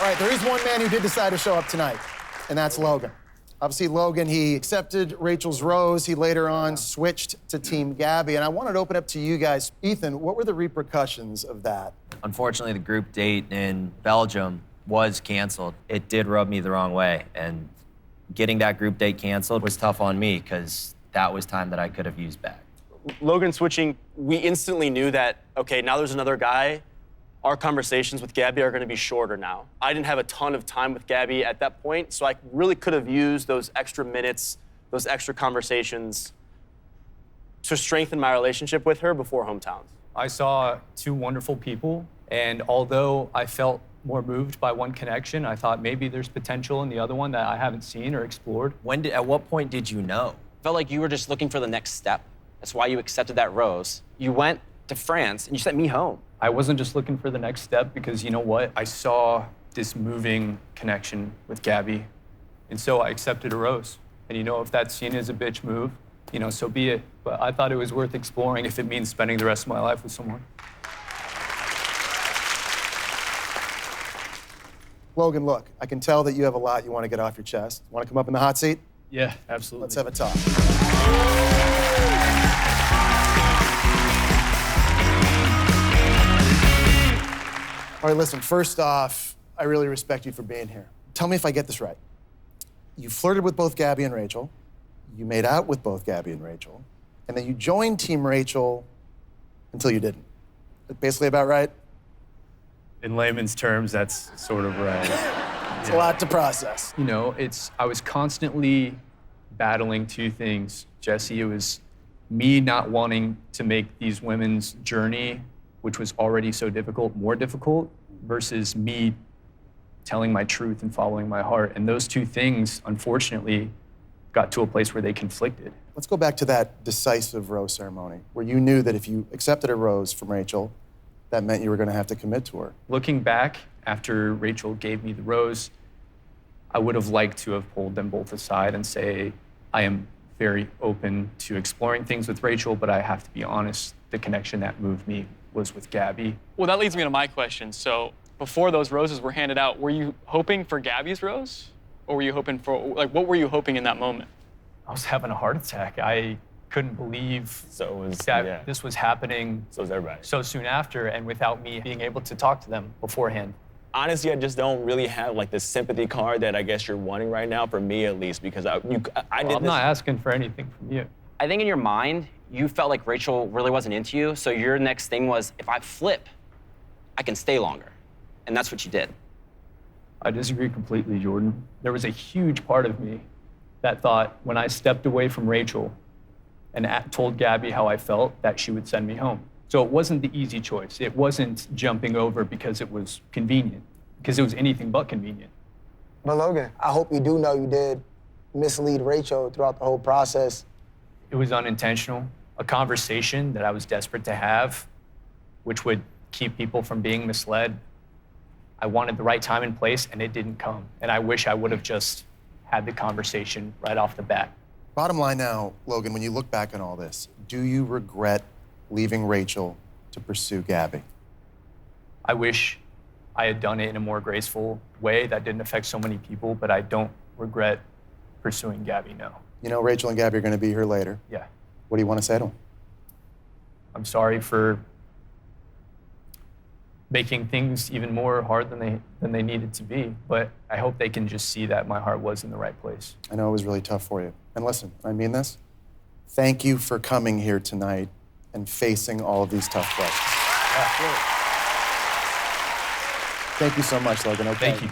All right, there is one man who did decide to show up tonight, and that's Logan. Obviously, Logan, he accepted Rachel's rose. He later on switched to Team Gabby, and I wanted to open up to you guys. Ethan, what were the repercussions of that? Unfortunately, the group date in Belgium was canceled. It did rub me the wrong way, and getting that group date canceled was tough on me because that was time that I could have used back. Logan switching, we instantly knew that, okay, now there's another guy. Our conversations with Gabby are gonna be shorter now. I didn't have a ton of time with Gabby at that point, so I really could have used those extra minutes, those extra conversations to strengthen my relationship with her before hometowns. I saw two wonderful people, and although I felt more moved by one connection, I thought maybe there's potential in the other one that I haven't seen or explored. At what point did you know? Felt like you were just looking for the next step. That's why you accepted that rose. You went to France and you sent me home. I wasn't just looking for the next step because, you know what? I saw this moving connection with Gabby, and so I accepted a rose. And you know, if that's seen as a bitch move, you know, so be it. But I thought it was worth exploring if it means spending the rest of my life with someone. Logan, look, I can tell that you have a lot you want to get off your chest. Want to come up in the hot seat? Yeah, absolutely. Let's have a talk. All right, listen, first off, I really respect you for being here. Tell me if I get this right. You flirted with both Gabby and Rachel, you made out with both Gabby and Rachel, and then you joined Team Rachel until you didn't. Basically about right? In layman's terms, that's sort of right. It's a lot to process. You know, I was constantly battling two things, Jesse. It was me not wanting to make these women's journey, which was already so difficult, more difficult, versus me telling my truth and following my heart. And those two things, unfortunately, got to a place where they conflicted. Let's go back to that decisive rose ceremony, where you knew that if you accepted a rose from Rachel, that meant you were gonna have to commit to her. Looking back, after Rachel gave me the rose, I would have liked to have pulled them both aside and say, I am very open to exploring things with Rachel, but I have to be honest, the connection that moved me was with Gabby. Well, that leads me to my question. So before those roses were handed out, were you hoping for Gabby's rose? Or were you hoping for, like, what were you hoping in that moment? I was having a heart attack. I couldn't believe that this was happening so soon after and without me being able to talk to them beforehand. Honestly, I just don't really have like the sympathy card that I guess you're wanting right now, for me at least, because I did I'm not asking for anything from you. I think in your mind, you felt like Rachel really wasn't into you, so your next thing was, if I flip, I can stay longer. And that's what you did. I disagree completely, Jordan. There was a huge part of me that thought when I stepped away from Rachel and told Gabby how I felt, that she would send me home. So it wasn't the easy choice. It wasn't jumping over because it was convenient, because it was anything but convenient. But Logan, I hope you do know you did mislead Rachel throughout the whole process. It was unintentional, a conversation that I was desperate to have, which would keep people from being misled. I wanted the right time and place, and it didn't come. And I wish I would have just had the conversation right off the bat. Bottom line now, Logan, when you look back on all this, do you regret leaving Rachel to pursue Gabby? I wish I had done it in a more graceful way that didn't affect so many people, but I don't regret pursuing Gabby, no. You know Rachel and Gabby are gonna be here later. Yeah. What do you want to say to them? I'm sorry for making things even more hard than they needed to be, but I hope they can just see that my heart was in the right place. I know it was really tough for you. And listen, I mean this, thank you for coming here tonight and facing all of these tough questions. Yeah, sure. Thank you so much, Logan. Okay. Thank you.